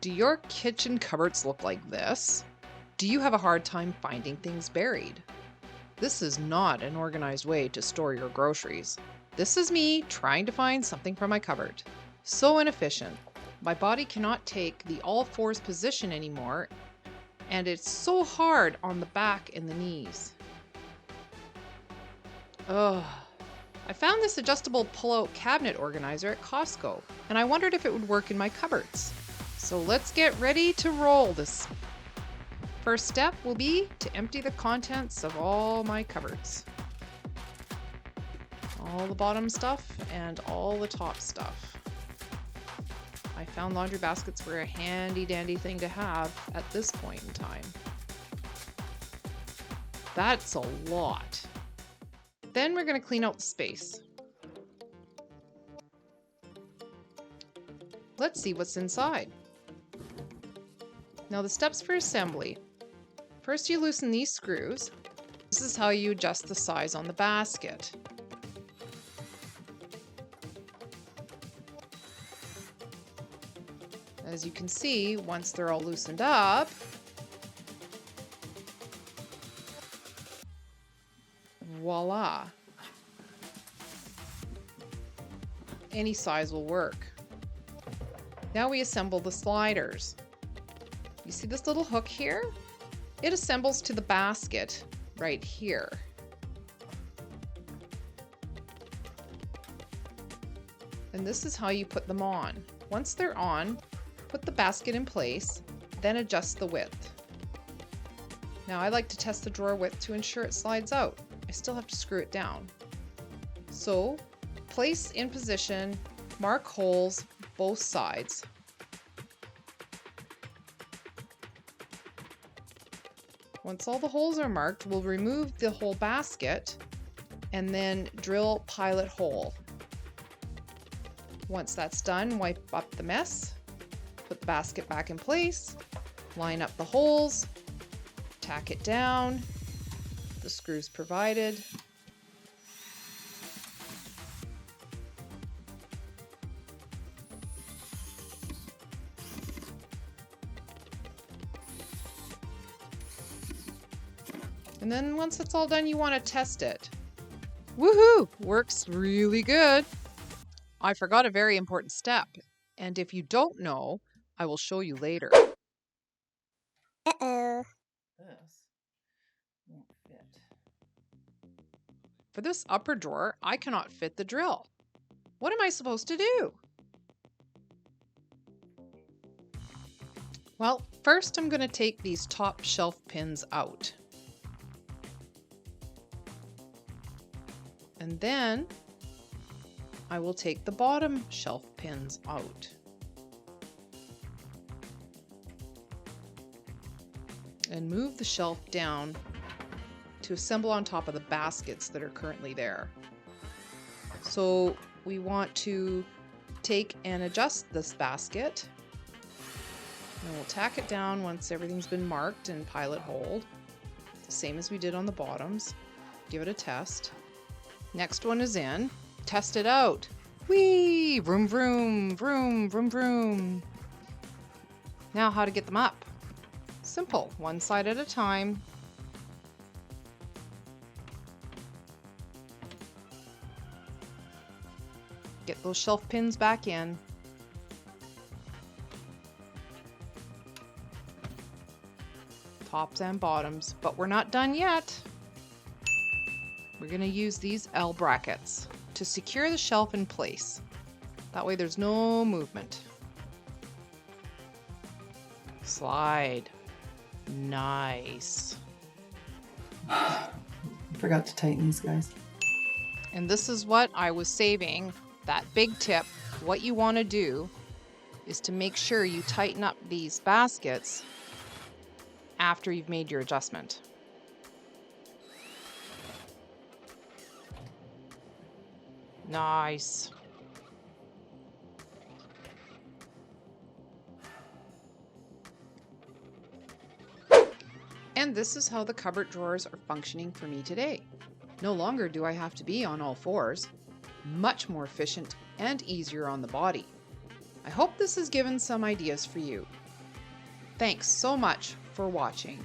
Do your kitchen cupboards look like this? Do you have a hard time finding things buried? This is not an organized way to store your groceries. This is me trying to find something from my cupboard. So inefficient. My body cannot take the all fours position anymore, and it's so hard on the back and the knees. Ugh. I found this adjustable pull-out cabinet organizer at Costco, and I wondered if it would work in my cupboards. So let's get ready to roll this. First step will be to empty the contents of all my cupboards. All the bottom stuff and all the top stuff. I found laundry baskets were a handy dandy thing to have at this point in time. That's a lot. Then we're going to clean out the space. Let's see what's inside. Now the steps for assembly. First you loosen these screws. This is how you adjust the size on the basket. As you can see, once they're all loosened up, voila! Any size will work. Now we assemble the sliders. You see this little hook here? It assembles to the basket right here. And this is how you put them on. Once they're on, put the basket in place, then adjust the width. Now I like to test the drawer width to ensure it slides out. I still have to screw it down. So, place in position, mark holes both sides. Once all the holes are marked, we'll remove the whole basket and then drill pilot hole. Once that's done, wipe up the mess, put the basket back in place, line up the holes, tack it down, the screws provided. And then once it's all done, you want to test it. Woohoo! Works really good. I forgot a very important step, and if you don't know, I will show you later. Uh-oh. This won't fit. For this upper drawer, I cannot fit the drill. What am I supposed to do? Well, first I'm going to take these top shelf pins out. And then I will take the bottom shelf pins out. And move the shelf down to assemble on top of the baskets that are currently there. So we want to take and adjust this basket. And we'll tack it down once everything's been marked and pilot holed. The same as we did on the bottoms. Give it a test. Next one is in. Test it out. Whee! Vroom, vroom, vroom, vroom, vroom. Now how to get them up. Simple. One side at a time. Get those shelf pins back in. Tops and bottoms. But we're not done yet. We're going to use these L brackets to secure the shelf in place. That way there's no movement. Slide. Nice. Forgot to tighten these guys. And this is what I was saving, that big tip. What you want to do is to make sure you tighten up these baskets after you've made your adjustment. Nice. And this is how the cupboard drawers are functioning for me today. No longer do I have to be on all fours. Much more efficient and easier on the body. I hope this has given some ideas for you. Thanks so much for watching.